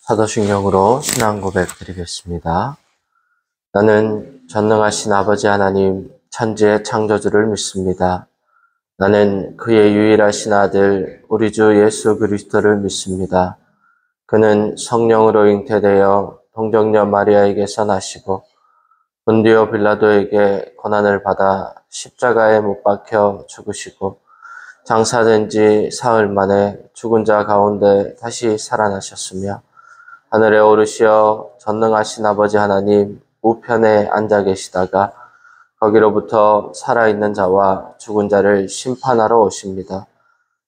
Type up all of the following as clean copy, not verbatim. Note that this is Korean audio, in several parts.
사도신경으로 신앙 고백 드리겠습니다. 나는 전능하신 아버지 하나님, 천지의 창조주를 믿습니다. 나는 그의 유일하신 아들, 우리 주 예수 그리스도를 믿습니다. 그는 성령으로 잉태되어 동정녀 마리아에게서 나시고 본디오 빌라도에게 고난을 받아 십자가에 못 박혀 죽으시고 장사된 지 사흘 만에 죽은 자 가운데 다시 살아나셨으며 하늘에 오르시어 전능하신 아버지 하나님 우편에 앉아 계시다가 거기로부터 살아있는 자와 죽은 자를 심판하러 오십니다.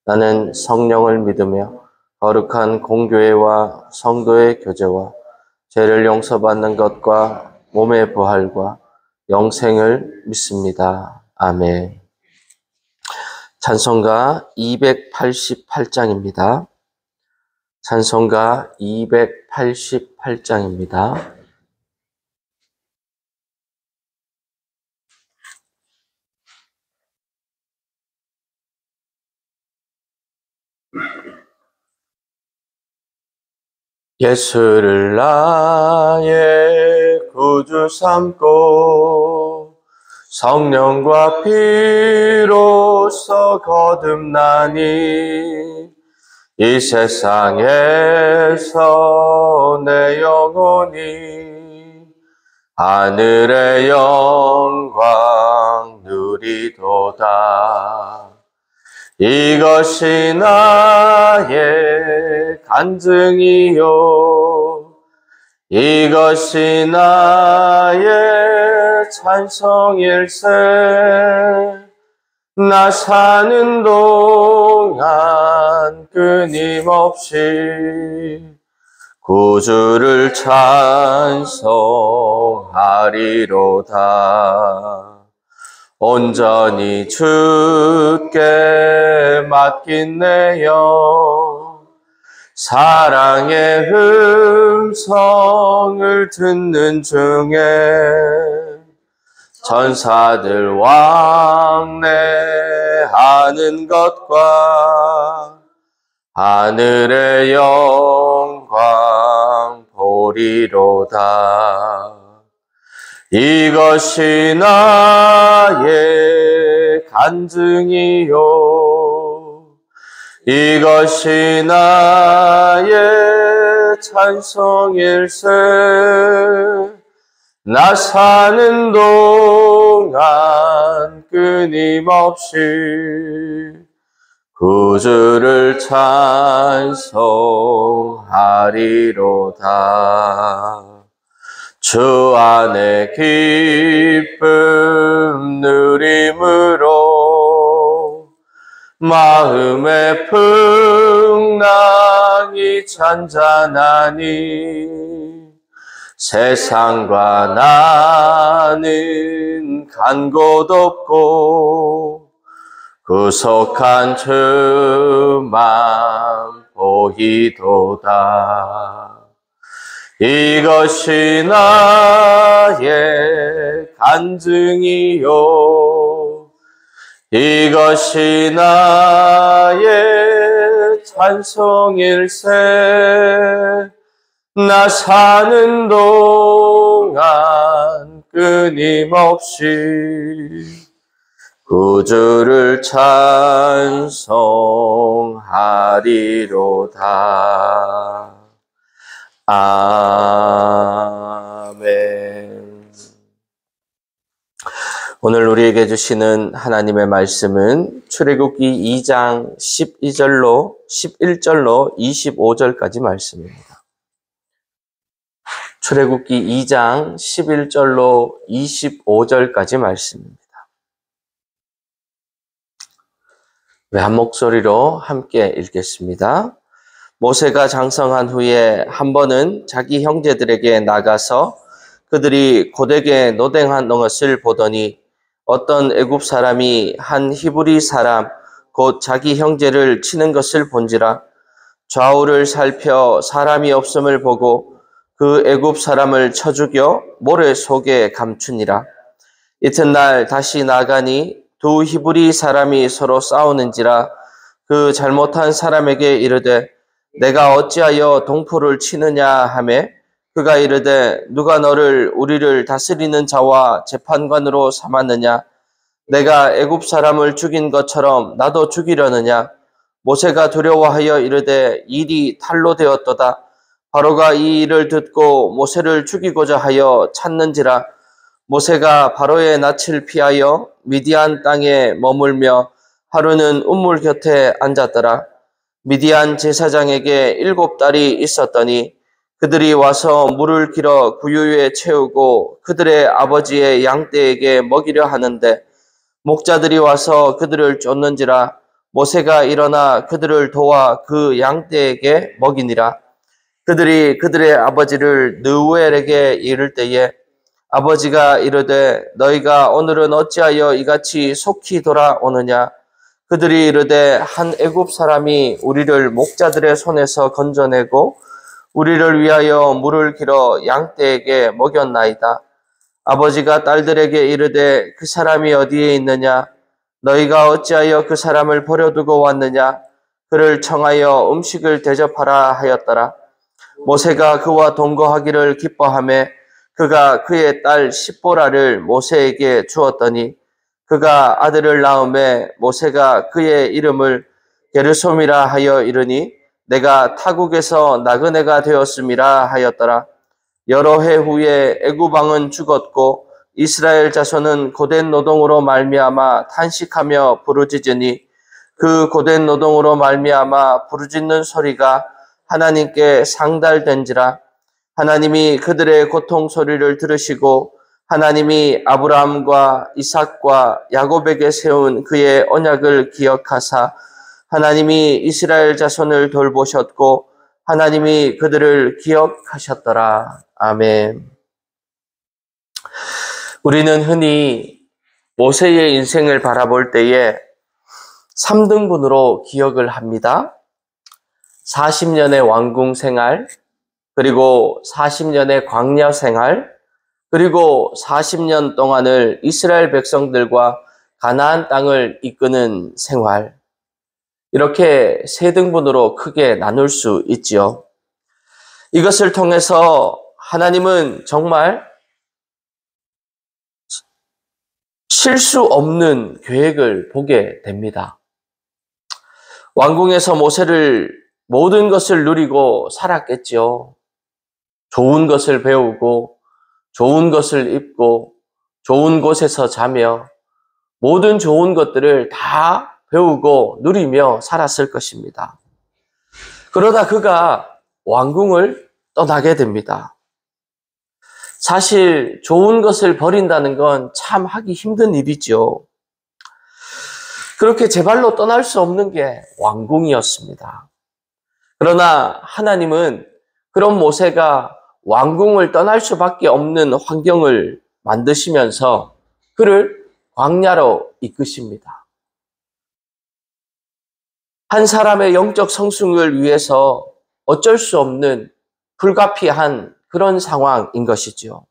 나는 성령을 믿으며 거룩한 공교회와 성도의 교제와 죄를 용서받는 것과 몸의 부활과 영생을 믿습니다. 아멘. 찬송가 288장입니다. 찬송가 288장입니다. 예수를 나의 구주 삼고 성령과 피로써 거듭나니 이 세상에서 내 영혼이 하늘의 영광 누리도다. 이것이 나의 간증이요, 이것이 나의 찬송일세. 나 사는 동안 끊임없이 구주를 찬송하리로다. 온전히 주께 맡긴 내 영, 사랑의 음성을 듣는 중에 전사들 왕래하는 것과 하늘의 영광 보리로다. 이것이 나의 간증이요, 이것이 나의 찬송일세. 나 사는 동안 끊임없이 구주를 찬송하리로다. 주 안에 기쁨 누림으로 마음의 풍랑이 잔잔하니 세상과 나는 간 곳 없고 구속한 주만 보이도다. 이것이 나의 간증이요, 이것이 나의 찬송일세. 나 사는 동안 끊임없이 구주를 찬송하리로다. 아멘. 오늘 우리에게 주시는 하나님의 말씀은 출애굽기 2장 11절로 25절까지 말씀입니다. 출애굽기 2장 11절로 25절까지 말씀입니다. 한 목소리로 함께 읽겠습니다. 모세가 장성한 후에 한 번은 자기 형제들에게 나가서 그들이 고되게 노댕한 것을 보더니 어떤 애굽 사람이 한 히브리 사람 곧 자기 형제를 치는 것을 본지라. 좌우를 살펴 사람이 없음을 보고 그 애굽 사람을 쳐 죽여 모래 속에 감추니라. 이튿날 다시 나가니 두 히브리 사람이 서로 싸우는지라. 그 잘못한 사람에게 이르되 내가 어찌하여 동포를 치느냐 하매 그가 이르되 누가 너를 우리를 다스리는 자와 재판관으로 삼았느냐 내가 애굽 사람을 죽인 것처럼 나도 죽이려느냐 모세가 두려워하여 이르되 일이 탈로 되었도다 바로가 이 일을 듣고 모세를 죽이고자 하여 찾는지라 모세가 바로의 낯을 피하여 미디안 땅에 머물며 하루는 우물 곁에 앉았더라. 미디안 제사장에게 7달이 있었더니 그들이 와서 물을 길어 구유에 채우고 그들의 아버지의 양떼에게 먹이려 하는데 목자들이 와서 그들을 쫓는지라 모세가 일어나 그들을 도와 그 양떼에게 먹이니라. 그들이 그들의 아버지를 느우엘에게 이를 때에 아버지가 이르되 너희가 오늘은 어찌하여 이같이 속히 돌아오느냐 그들이 이르되 한 애굽 사람이 우리를 목자들의 손에서 건져내고 우리를 위하여 물을 길어 양떼에게 먹였나이다. 아버지가 딸들에게 이르되 그 사람이 어디에 있느냐 너희가 어찌하여 그 사람을 버려두고 왔느냐 그를 청하여 음식을 대접하라 하였더라. 모세가 그와 동거하기를 기뻐하며 그가 그의 딸 십보라를 모세에게 주었더니 그가 아들을 낳음에 모세가 그의 이름을 게르솜이라 하여 이르니 내가 타국에서 나그네가 되었음이라 하였더라. 여러 해 후에 애굽 왕은 죽었고 이스라엘 자손은 고된 노동으로 말미암아 탄식하며 부르짖으니 그 고된 노동으로 말미암아 부르짖는 소리가 하나님께 상달된지라. 하나님이 그들의 고통 소리를 들으시고 하나님이 아브라함과 이삭과 야곱에게 세운 그의 언약을 기억하사 하나님이 이스라엘 자손을 돌보셨고 하나님이 그들을 기억하셨더라. 아멘. 우리는 흔히 모세의 인생을 바라볼 때에 3등분으로 기억을 합니다. 40년의 왕궁 생활, 그리고 40년의 광야 생활, 그리고 40년 동안을 이스라엘 백성들과 가나안 땅을 이끄는 생활. 이렇게 3등분으로 크게 나눌 수 있지요. 이것을 통해서 하나님은 정말 실수 없는 계획을 보게 됩니다. 왕궁에서 모든 것을 누리고 살았겠지요. 좋은 것을 배우고 좋은 것을 입고 좋은 곳에서 자며 모든 좋은 것들을 다 배우고 누리며 살았을 것입니다. 그러다 그가 왕궁을 떠나게 됩니다. 사실 좋은 것을 버린다는 건 참 하기 힘든 일이죠. 그렇게 제 발로 떠날 수 없는 게 왕궁이었습니다. 그러나 하나님은 그런 모세가 왕궁을 떠날 수밖에 없는 환경을 만드시면서 그를 광야로 이끄십니다. 한 사람의 영적 성숙을 위해서 어쩔 수 없는 불가피한 그런 상황인 것이죠.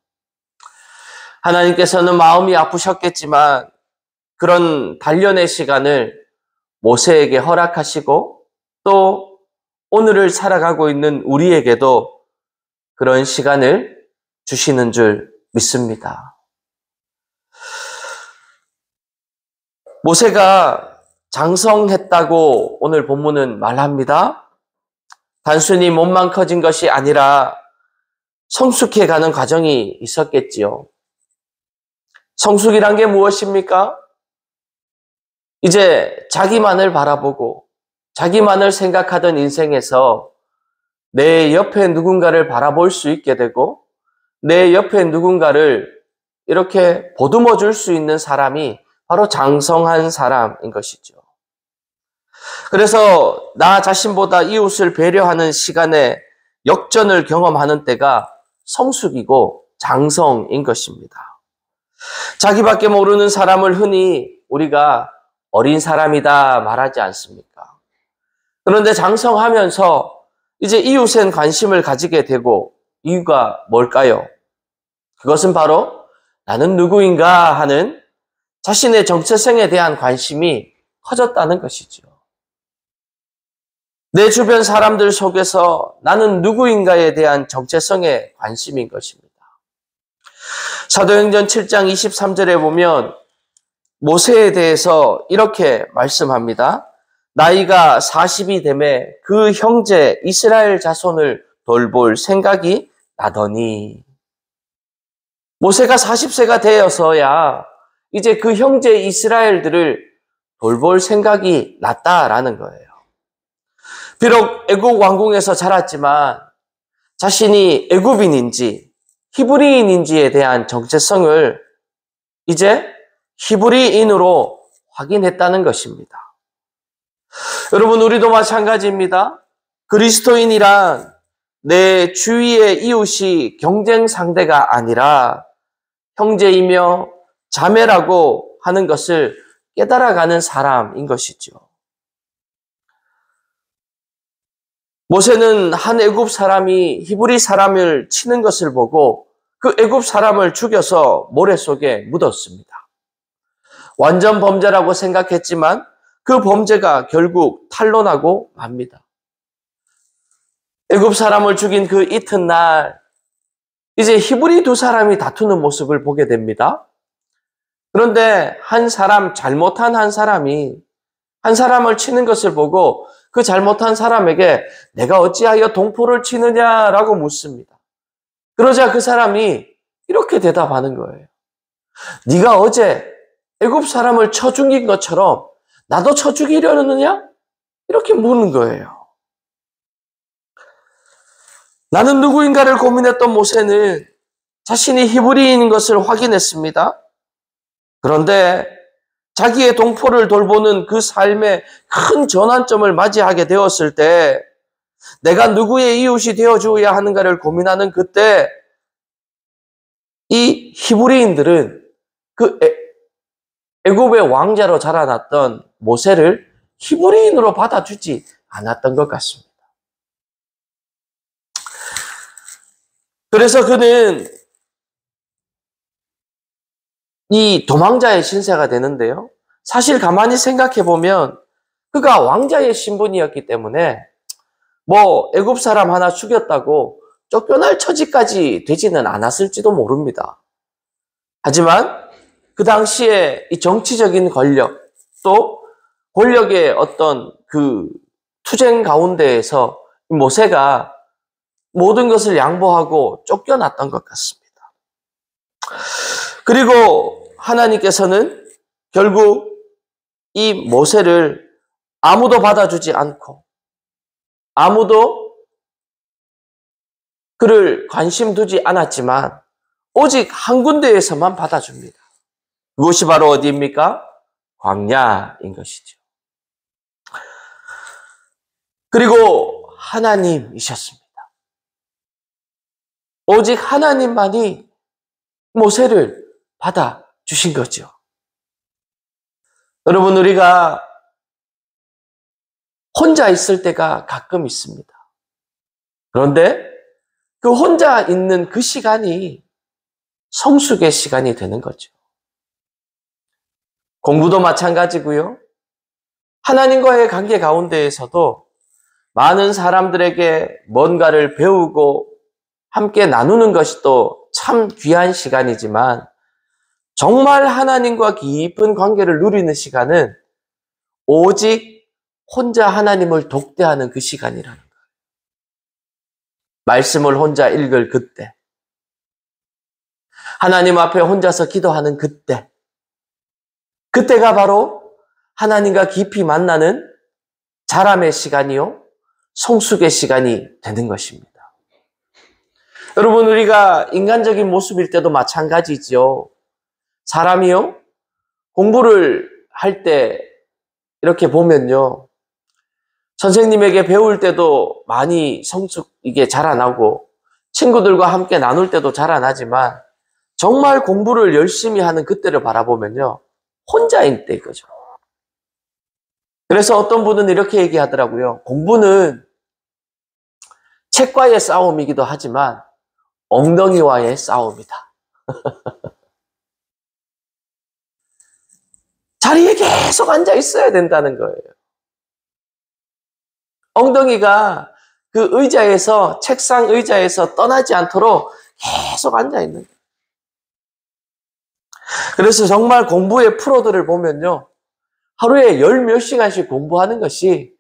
하나님께서는 마음이 아프셨겠지만 그런 단련의 시간을 모세에게 허락하시고 또 오늘을 살아가고 있는 우리에게도 그런 시간을 주시는 줄 믿습니다. 모세가 장성했다고 오늘 본문은 말합니다. 단순히 몸만 커진 것이 아니라 성숙해가는 과정이 있었겠지요. 성숙이란 게 무엇입니까? 이제 자기만을 바라보고 자기만을 생각하던 인생에서 내 옆에 누군가를 바라볼 수 있게 되고 내 옆에 누군가를 이렇게 보듬어 줄 수 있는 사람이 바로 장성한 사람인 것이죠. 그래서 나 자신보다 이웃을 배려하는 시간에 역전을 경험하는 때가 성숙이고 장성인 것입니다. 자기밖에 모르는 사람을 흔히 우리가 어린 사람이다 말하지 않습니까? 그런데 장성하면서 이제 이웃엔 관심을 가지게 되고 이유가 뭘까요? 그것은 바로 나는 누구인가 하는 자신의 정체성에 대한 관심이 커졌다는 것이죠. 내 주변 사람들 속에서 나는 누구인가에 대한 정체성에 관심인 것입니다. 사도행전 7장 23절에 보면 모세에 대해서 이렇게 말씀합니다. 나이가 40이 되매 그 형제 이스라엘 자손을 돌볼 생각이 나더니, 모세가 40세가 되어서야 이제 그 형제 이스라엘들을 돌볼 생각이 났다라는 거예요. 비록 애국 왕궁에서 자랐지만 자신이 애굽인인지 히브리인인지에 대한 정체성을 이제 히브리인으로 확인했다는 것입니다. 여러분, 우리도 마찬가지입니다. 그리스도인이란 내 주위의 이웃이 경쟁 상대가 아니라 형제이며 자매라고 하는 것을 깨달아가는 사람인 것이죠. 모세는 한 애굽 사람이 히브리 사람을 치는 것을 보고 그 애굽 사람을 죽여서 모래 속에 묻었습니다. 완전 범죄라고 생각했지만 그 범죄가 결국 탄로나고 맙니다. 애굽 사람을 죽인 그 이튿날 이제 히브리 두 사람이 다투는 모습을 보게 됩니다. 그런데 한 사람, 잘못한 한 사람이 한 사람을 치는 것을 보고 그 잘못한 사람에게 내가 어찌하여 동포를 치느냐라고 묻습니다. 그러자 그 사람이 이렇게 대답하는 거예요. 네가 어제 애굽 사람을 쳐 죽인 것처럼 나도 쳐 죽이려느냐? 이렇게 묻는 거예요. 나는 누구인가를 고민했던 모세는 자신이 히브리인인 것을 확인했습니다. 그런데 자기의 동포를 돌보는 그 삶의 큰 전환점을 맞이하게 되었을 때 내가 누구의 이웃이 되어주어야 하는가를 고민하는 그때 이 히브리인들은 그 애굽의 왕자로 자라났던 모세를 히브리인으로 받아주지 않았던 것 같습니다. 그래서 그는 이 도망자의 신세가 되는데요. 사실 가만히 생각해 보면 그가 왕자의 신분이었기 때문에 뭐 애굽 사람 하나 죽였다고 쫓겨날 처지까지 되지는 않았을지도 모릅니다. 하지만 그 당시에 이 정치적인 권력, 또 권력의 어떤 그 투쟁 가운데에서 모세가 모든 것을 양보하고 쫓겨났던 것 같습니다. 그리고 하나님께서는 결국 이 모세를 아무도 받아주지 않고 아무도 그를 관심 두지 않았지만 오직 한 군데에서만 받아줍니다. 그것이 바로 어디입니까? 광야인 것이죠. 그리고 하나님이셨습니다. 오직 하나님만이 모세를 받아주신 거죠. 여러분, 우리가 혼자 있을 때가 가끔 있습니다. 그런데 그 혼자 있는 그 시간이 성숙의 시간이 되는 거죠. 공부도 마찬가지고요. 하나님과의 관계 가운데에서도 많은 사람들에게 뭔가를 배우고 함께 나누는 것이 또 참 귀한 시간이지만 정말 하나님과 깊은 관계를 누리는 시간은 오직 혼자 하나님을 독대하는 그 시간이라는 거예요. 말씀을 혼자 읽을 그때, 하나님 앞에 혼자서 기도하는 그때, 그때가 바로 하나님과 깊이 만나는 자람의 시간이요, 성숙의 시간이 되는 것입니다. 여러분, 우리가 인간적인 모습일 때도 마찬가지죠. 사람이요, 공부를 할 때 이렇게 보면요, 선생님에게 배울 때도 많이 이게 자라나고 친구들과 함께 나눌 때도 자라나지만 정말 공부를 열심히 하는 그때를 바라보면요, 혼자인 때거죠. 그래서 어떤 분은 이렇게 얘기하더라고요. 공부는 책과의 싸움이기도 하지만 엉덩이와의 싸움이다. 자리에 계속 앉아 있어야 된다는 거예요. 엉덩이가 그 의자에서, 책상 의자에서 떠나지 않도록 계속 앉아있는 거예요. 그래서 정말 공부의 프로들을 보면요. 하루에 열 몇 시간씩 공부하는 것이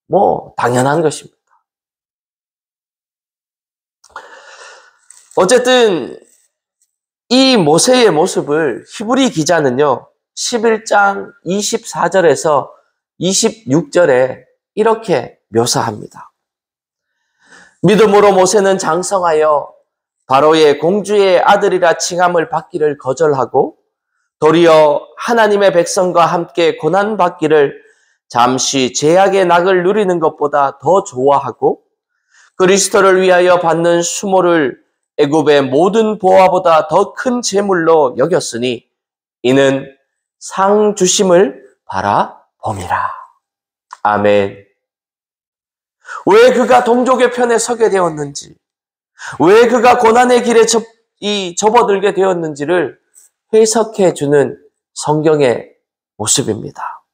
뭐 당연한 것입니다. 어쨌든 이 모세의 모습을 히브리 기자는요. 11장 24절에서 26절에 이렇게 묘사합니다. 믿음으로 모세는 장성하여 바로의 공주의 아들이라 칭함을 받기를 거절하고 도리어 하나님의 백성과 함께 고난받기를 잠시 죄악의 낙을 누리는 것보다 더 좋아하고 그리스도를 위하여 받는 수모를 애굽의 모든 보화보다 더 큰 재물로 여겼으니 이는 상 주심을 바라봄이라. 아멘. 왜 그가 동족의 편에 서게 되었는지, 왜 그가 고난의 길에 접어들게 되었는지를 해석해 주는 성경의 모습입니다.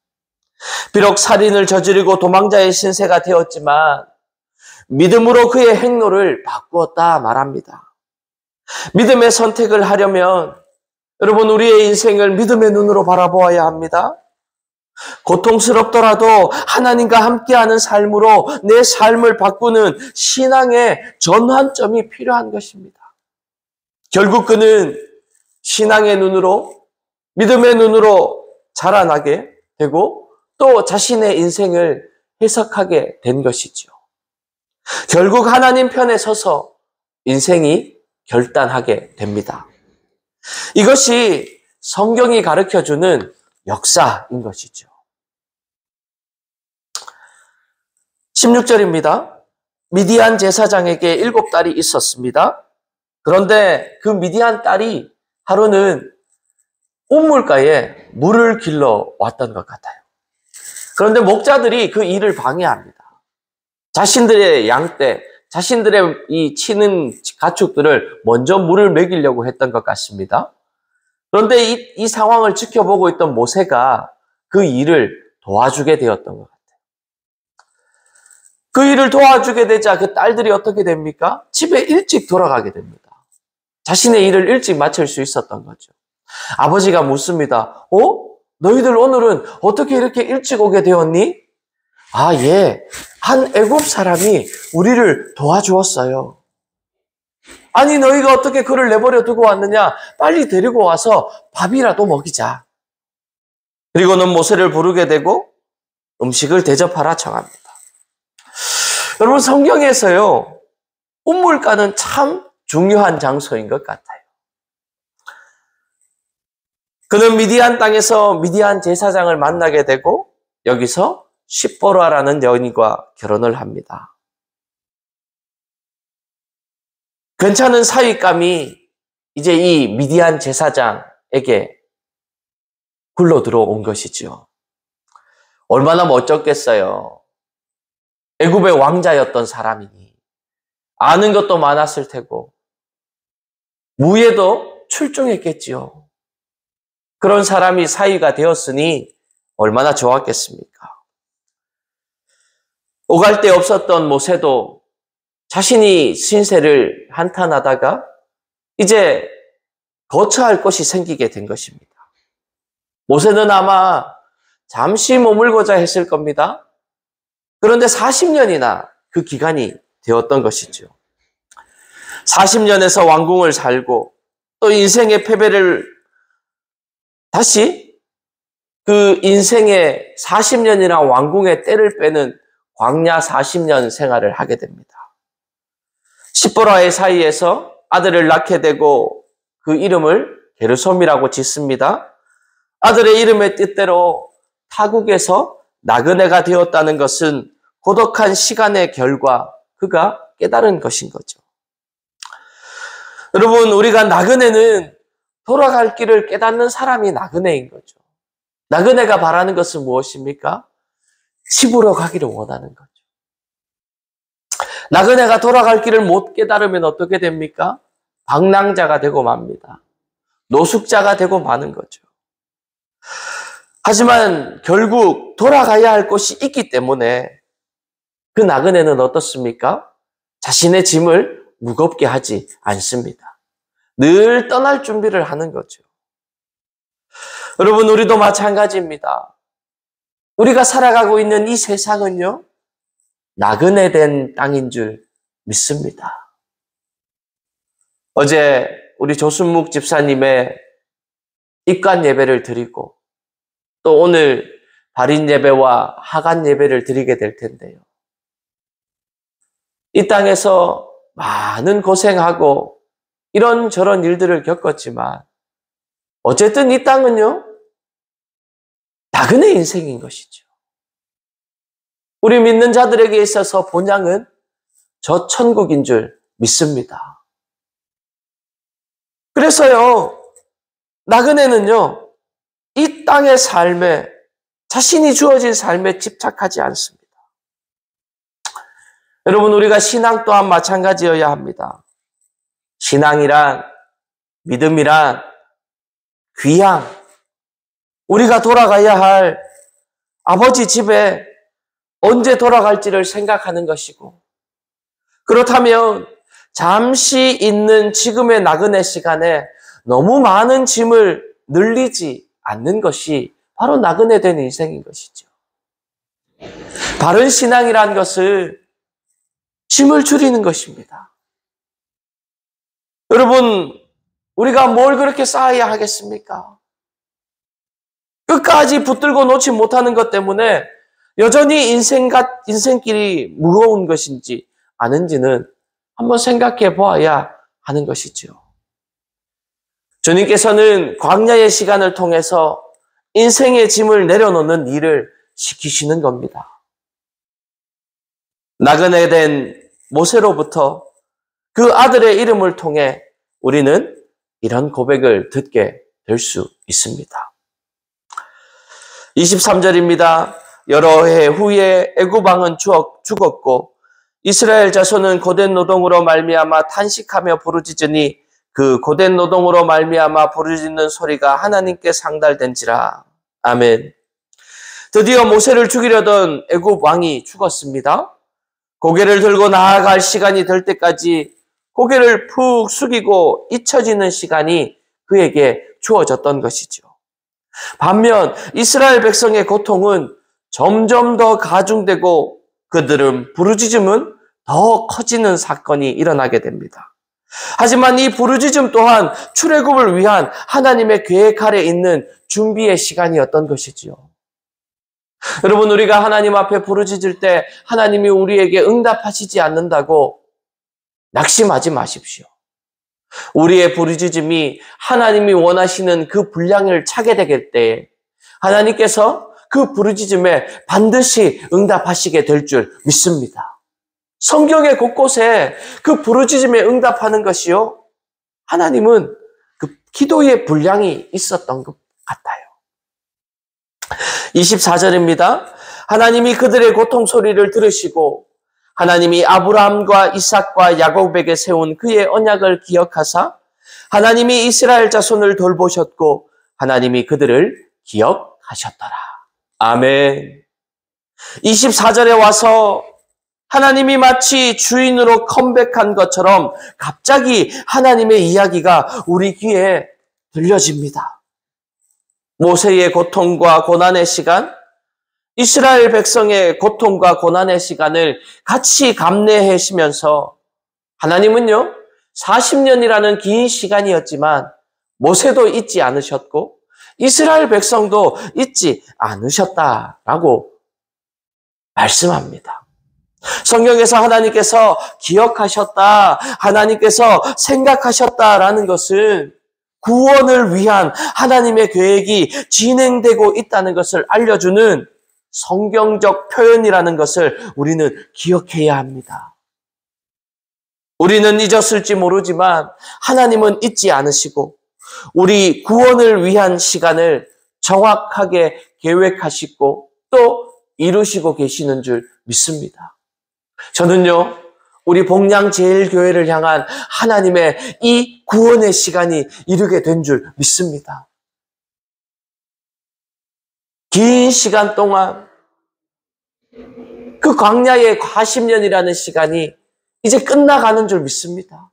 비록 살인을 저지르고 도망자의 신세가 되었지만 믿음으로 그의 행로를 바꾸었다 말합니다. 믿음의 선택을 하려면 여러분 우리의 인생을 믿음의 눈으로 바라보아야 합니다. 고통스럽더라도 하나님과 함께하는 삶으로 내 삶을 바꾸는 신앙의 전환점이 필요한 것입니다. 결국 그는 신앙의 눈으로, 믿음의 눈으로 자라나게 되고 또 자신의 인생을 해석하게 된 것이죠. 결국 하나님 편에 서서 인생이 결단하게 됩니다. 이것이 성경이 가르쳐주는 역사인 것이죠. 16절입니다. 미디안 제사장에게 7딸이 있었습니다. 그런데 그 미디안 딸이 하루는 우물가에 물을 길러 왔던 것 같아요. 그런데 목자들이 그 일을 방해합니다. 자신들의 양떼, 자신들의 이 치는 가축들을 먼저 물을 먹이려고 했던 것 같습니다. 그런데 이 상황을 지켜보고 있던 모세가 그 일을 도와주게 되었던 것 같아요. 그 일을 도와주게 되자 그 딸들이 어떻게 됩니까? 집에 일찍 돌아가게 됩니다. 자신의 일을 일찍 마칠 수 있었던 거죠. 아버지가 묻습니다. 너희들 오늘은 어떻게 이렇게 일찍 오게 되었니? 예. 한 애굽 사람이 우리를 도와주었어요. 아니 너희가 어떻게 그를 내버려 두고 왔느냐? 빨리 데리고 와서 밥이라도 먹이자. 그리고는 모세를 부르게 되고 음식을 대접하라 청합니다. 여러분 성경에서요. 우물가는 참 중요한 장소인 것 같아요. 그는 미디안 땅에서 미디안 제사장을 만나게 되고 여기서 십보라라는 여인과 결혼을 합니다. 괜찮은 사윗감이 이제 이 미디안 제사장에게 굴러 들어온 것이죠. 얼마나 멋졌겠어요. 애굽의 왕자였던 사람이니 아는 것도 많았을 테고 무예도 출중했겠지요. 그런 사람이 사위가 되었으니 얼마나 좋았겠습니까? 오갈 데 없었던 모세도 자신이 신세를 한탄하다가 이제 거처할 곳이 생기게 된 것입니다. 모세는 아마 잠시 머물고자 했을 겁니다. 그런데 40년이나 그 기간이 되었던 것이죠. 40년에서 왕궁을 살고 또 인생의 패배를 다시 그 인생의 40년이나 왕궁의 때를 빼는 광야 40년 생활을 하게 됩니다. 십보라의 사이에서 아들을 낳게 되고 그 이름을 게르솜이라고 짓습니다. 아들의 이름의 뜻대로 타국에서 나그네가 되었다는 것은 고독한 시간의 결과 그가 깨달은 것인 거죠. 여러분 우리가 나그네는 돌아갈 길을 깨닫는 사람이 나그네인 거죠. 나그네가 바라는 것은 무엇입니까? 집으로 가기를 원하는 거죠. 나그네가 돌아갈 길을 못 깨달으면 어떻게 됩니까? 방랑자가 되고 맙니다. 노숙자가 되고 마는 거죠. 하지만 결국 돌아가야 할 곳이 있기 때문에 그 나그네는 어떻습니까? 자신의 짐을 무겁게 하지 않습니다. 늘 떠날 준비를 하는 거죠. 여러분, 우리도 마찬가지입니다. 우리가 살아가고 있는 이 세상은요, 나그네된 땅인 줄 믿습니다. 어제 우리 조순묵 집사님의 입관 예배를 드리고 또 오늘 발인 예배와 하간 예배를 드리게 될 텐데요. 이 땅에서 많은 고생하고 이런저런 일들을 겪었지만 어쨌든 이 땅은요, 나그네 인생인 것이죠. 우리 믿는 자들에게 있어서 본향은 저 천국인 줄 믿습니다. 그래서요, 나그네는요, 이 땅의 삶에, 자신이 주어진 삶에 집착하지 않습니다. 여러분, 우리가 신앙 또한 마찬가지여야 합니다. 신앙이란, 믿음이란, 귀향, 우리가 돌아가야 할 아버지 집에 언제 돌아갈지를 생각하는 것이고, 그렇다면 잠시 있는 지금의 나그네 시간에 너무 많은 짐을 늘리지 않는 것이 바로 나그네된 인생인 것이죠. 바른 신앙이란 것을 짐을 줄이는 것입니다. 여러분, 우리가 뭘 그렇게 쌓아야 하겠습니까? 끝까지 붙들고 놓지 못하는 것 때문에 여전히 인생길이 무거운 것인지 아닌지는 한번 생각해 보아야 하는 것이죠. 주님께서는 광야의 시간을 통해서 인생의 짐을 내려놓는 일을 시키시는 겁니다. 나그네 된 모세로부터 그 아들의 이름을 통해 우리는 이런 고백을 듣게 될 수 있습니다. 23절입니다. 여러 해 후에 애굽 왕은 죽었고 이스라엘 자손은 고된 노동으로 말미암아 탄식하며 부르짖으니 그 고된 노동으로 말미암아 부르짖는 소리가 하나님께 상달된지라. 아멘. 드디어 모세를 죽이려던 애굽 왕이 죽었습니다. 고개를 들고 나아갈 시간이 될 때까지 고개를 푹 숙이고 잊혀지는 시간이 그에게 주어졌던 것이죠. 반면 이스라엘 백성의 고통은 점점 더 가중되고 그들은 부르짖음은 더 커지는 사건이 일어나게 됩니다. 하지만 이 부르짖음 또한 출애굽을 위한 하나님의 계획 아래 있는 준비의 시간이었던 것이지요. 여러분, 우리가 하나님 앞에 부르짖을 때 하나님이 우리에게 응답하시지 않는다고 낙심하지 마십시오. 우리의 부르짖음이 하나님이 원하시는 그 분량을 차게 될 때에 하나님께서 그 부르짖음에 반드시 응답하시게 될 줄 믿습니다. 성경의 곳곳에 그 부르짖음에 응답하는 것이요, 하나님은 그 기도의 분량이 있었던 것 같아요. 24절입니다. 하나님이 그들의 고통 소리를 들으시고 하나님이 아브라함과 이삭과 야곱에게 세운 그의 언약을 기억하사 하나님이 이스라엘 자손을 돌보셨고 하나님이 그들을 기억하셨더라. 아멘. 24절에 와서 하나님이 마치 주인으로 컴백한 것처럼 갑자기 하나님의 이야기가 우리 귀에 들려집니다. 모세의 고통과 고난의 시간, 이스라엘 백성의 고통과 고난의 시간을 같이 감내하시면서 하나님은요, 40년이라는 긴 시간이었지만 모세도 잊지 않으셨고 이스라엘 백성도 잊지 않으셨다라고 말씀합니다. 성경에서 하나님께서 기억하셨다, 하나님께서 생각하셨다라는 것은 구원을 위한 하나님의 계획이 진행되고 있다는 것을 알려주는 성경적 표현이라는 것을 우리는 기억해야 합니다. 우리는 잊었을지 모르지만 하나님은 잊지 않으시고 우리 구원을 위한 시간을 정확하게 계획하시고 또 이루시고 계시는 줄 믿습니다. 저는요, 우리 복량제일교회를 향한 하나님의 이 구원의 시간이 이르게 된 줄 믿습니다. 긴 시간 동안 그 광야의 40년이라는 시간이 이제 끝나가는 줄 믿습니다.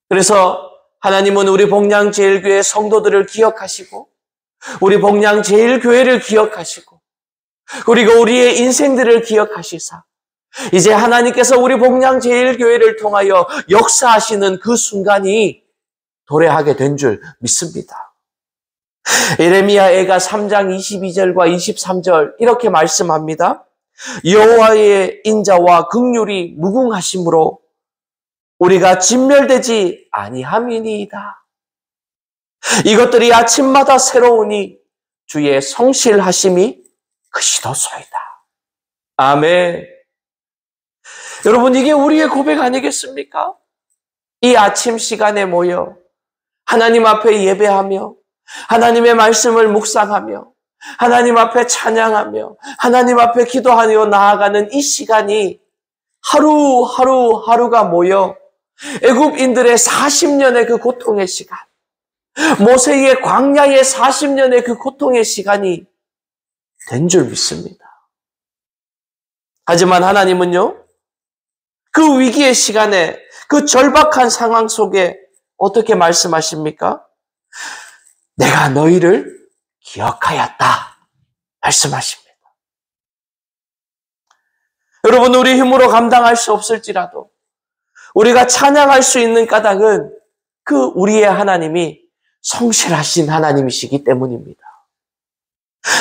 그래서 하나님은 우리 복량제일교회 성도들을 기억하시고 우리 복량제일교회를 기억하시고 그리고 우리의 인생들을 기억하시사 이제 하나님께서 우리 복량제일교회를 통하여 역사하시는 그 순간이 도래하게 된 줄 믿습니다. 예레미야애가 3장 22절과 23절 이렇게 말씀합니다. 여호와의 인자와 긍휼이 무궁하심으로 우리가 진멸되지 아니함이니이다. 이것들이 아침마다 새로우니 주의 성실하심이 크시도소이다. 아멘. 여러분, 이게 우리의 고백 아니겠습니까? 이 아침 시간에 모여 하나님 앞에 예배하며 하나님의 말씀을 묵상하며 하나님 앞에 찬양하며 하나님 앞에 기도하며 나아가는 이 시간이 하루가 모여 애굽인들의 40년의 그 고통의 시간, 모세의 광야의 40년의 그 고통의 시간이 된 줄 믿습니다. 하지만 하나님은요, 그 위기의 시간에 그 절박한 상황 속에 어떻게 말씀하십니까? 내가 너희를 기억하였다 말씀하십니다. 여러분, 우리 힘으로 감당할 수 없을지라도 우리가 찬양할 수 있는 까닭은 그 우리의 하나님이 성실하신 하나님이시기 때문입니다.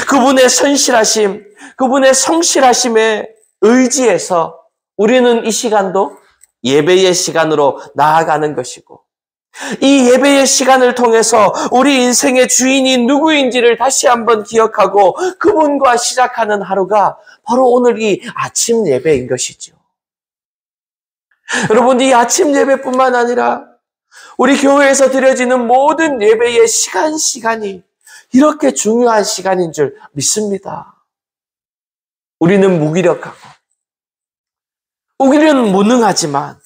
그분의 선실하심, 그분의 성실하심에 의지해서 우리는 이 시간도 예배의 시간으로 나아가는 것이고 이 예배의 시간을 통해서 우리 인생의 주인이 누구인지를 다시 한번 기억하고 그분과 시작하는 하루가 바로 오늘 이 아침 예배인 것이죠. 여러분, 이 아침 예배뿐만 아니라 우리 교회에서 드려지는 모든 예배의 시간이 이렇게 중요한 시간인 줄 믿습니다. 우리는 무기력하고 우리는 무능하지만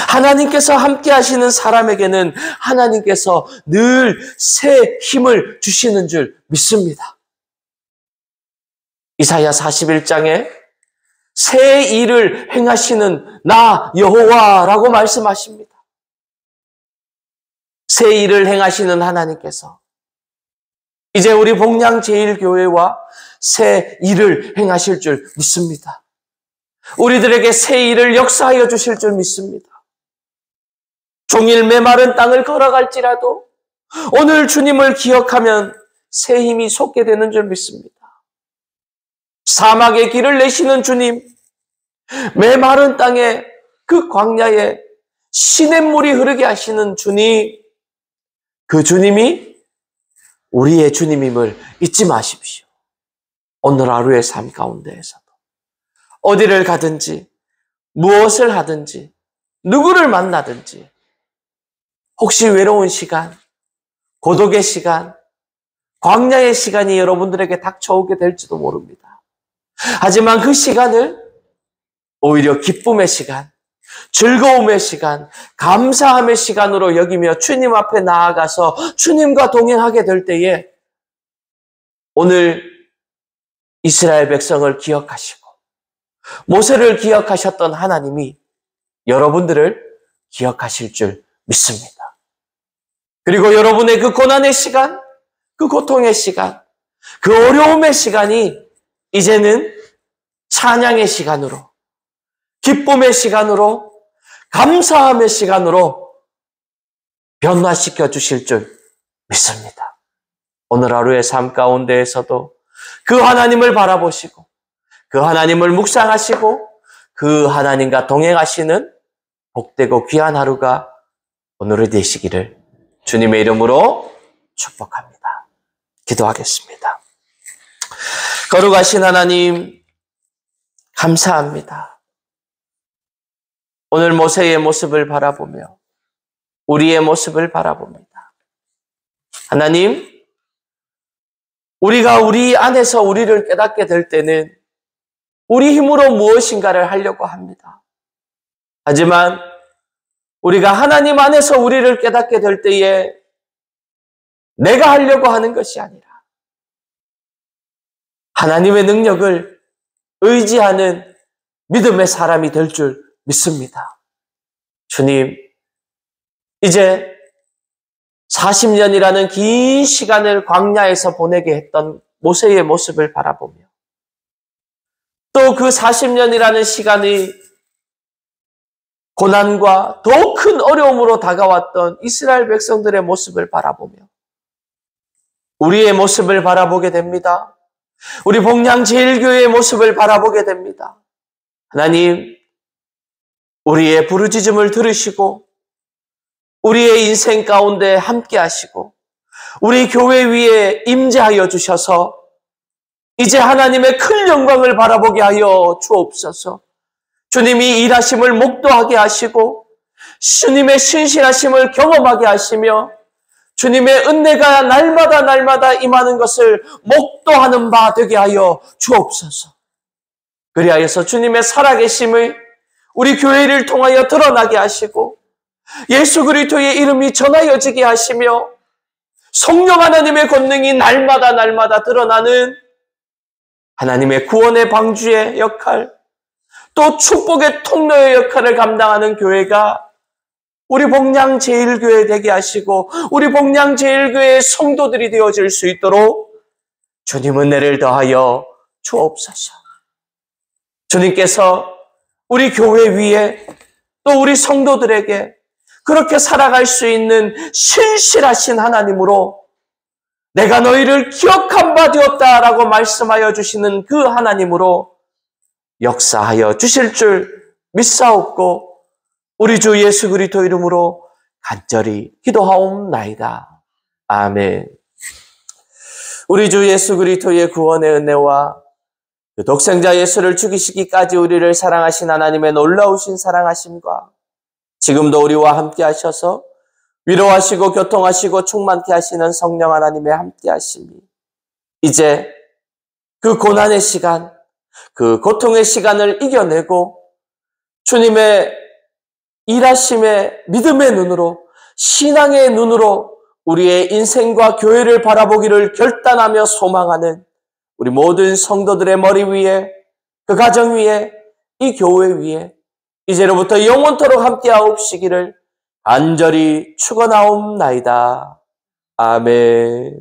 하나님께서 함께 하시는 사람에게는 하나님께서 늘 새 힘을 주시는 줄 믿습니다. 이사야 41장에 새 일을 행하시는 나 여호와라고 말씀하십니다. 새 일을 행하시는 하나님께서 이제 우리 복량제일교회와 새 일을 행하실 줄 믿습니다. 우리들에게 새 일을 역사하여 주실 줄 믿습니다. 종일 메마른 땅을 걸어갈지라도 오늘 주님을 기억하면 새 힘이 솟게 되는 줄 믿습니다. 사막의 길을 내시는 주님, 메마른 땅에 그 광야에 시냇물이 흐르게 하시는 주님, 그 주님이 우리의 주님임을 잊지 마십시오. 오늘 하루의 삶 가운데에서도 어디를 가든지 무엇을 하든지 누구를 만나든지 혹시 외로운 시간, 고독의 시간, 광야의 시간이 여러분들에게 닥쳐오게 될지도 모릅니다. 하지만 그 시간을 오히려 기쁨의 시간, 즐거움의 시간, 감사함의 시간으로 여기며 주님 앞에 나아가서 주님과 동행하게 될 때에 오늘 이스라엘 백성을 기억하시고 모세를 기억하셨던 하나님이 여러분들을 기억하실 줄 믿습니다. 그리고 여러분의 그 고난의 시간, 그 고통의 시간, 그 어려움의 시간이 이제는 찬양의 시간으로, 기쁨의 시간으로, 감사함의 시간으로 변화시켜 주실 줄 믿습니다. 오늘 하루의 삶 가운데에서도 그 하나님을 바라보시고 그 하나님을 묵상하시고 그 하나님과 동행하시는 복되고 귀한 하루가 오늘이 되시기를 주님의 이름으로 축복합니다. 기도하겠습니다. 거룩하신 하나님, 감사합니다. 오늘 모세의 모습을 바라보며 우리의 모습을 바라봅니다. 하나님, 우리가 우리 안에서 우리를 깨닫게 될 때는 우리 힘으로 무엇인가를 하려고 합니다. 하지만 우리가 하나님 안에서 우리를 깨닫게 될 때에 내가 하려고 하는 것이 아니라 하나님의 능력을 의지하는 믿음의 사람이 될 줄 믿습니다. 주님, 이제 40년이라는 긴 시간을 광야에서 보내게 했던 모세의 모습을 바라보며 또 그 40년이라는 시간이 고난과 더 큰 어려움으로 다가왔던 이스라엘 백성들의 모습을 바라보며 우리의 모습을 바라보게 됩니다. 우리 복량제일교회의 모습을 바라보게 됩니다. 하나님, 우리의 부르짖음을 들으시고 우리의 인생 가운데 함께 하시고 우리 교회 위에 임재하여 주셔서 이제 하나님의 큰 영광을 바라보게 하여 주옵소서. 주님이 일하심을 목도하게 하시고 주님의 신실하심을 경험하게 하시며 주님의 은혜가 날마다 임하는 것을 목도하는 바 되게 하여 주옵소서. 그리하여서 주님의 살아계심을 우리 교회를 통하여 드러나게 하시고 예수 그리스도의 이름이 전하여지게 하시며 성령 하나님의 권능이 날마다 드러나는 하나님의 구원의 방주의 역할, 또 축복의 통로의 역할을 감당하는 교회가 우리 복량제일교회 되게 하시고 우리 복량제일교회의 성도들이 되어질 수 있도록 주님 은혜를 더하여 주옵소서. 주님께서 우리 교회 위에 또 우리 성도들에게 그렇게 살아갈 수 있는 신실하신 하나님으로 내가 너희를 기억한 바 되었다라고 말씀하여 주시는 그 하나님으로 역사하여 주실 줄 믿사옵고 우리 주 예수 그리스도 이름으로 간절히 기도하옵나이다. 아멘. 우리 주 예수 그리스도의 구원의 은혜와 그 독생자 예수를 죽이시기까지 우리를 사랑하신 하나님의 놀라우신 사랑하심과 지금도 우리와 함께 하셔서 위로하시고 교통하시고 충만케 하시는 성령 하나님의 함께 하심이 이제 그 고난의 시간, 그 고통의 시간을 이겨내고 주님의 일하심의 믿음의 눈으로 신앙의 눈으로 우리의 인생과 교회를 바라보기를 결단하며 소망하는 우리 모든 성도들의 머리 위에 그 가정 위에 이 교회 위에 이제로부터 영원토록 함께하옵시기를 간절히 축원하옵나이다. 아멘.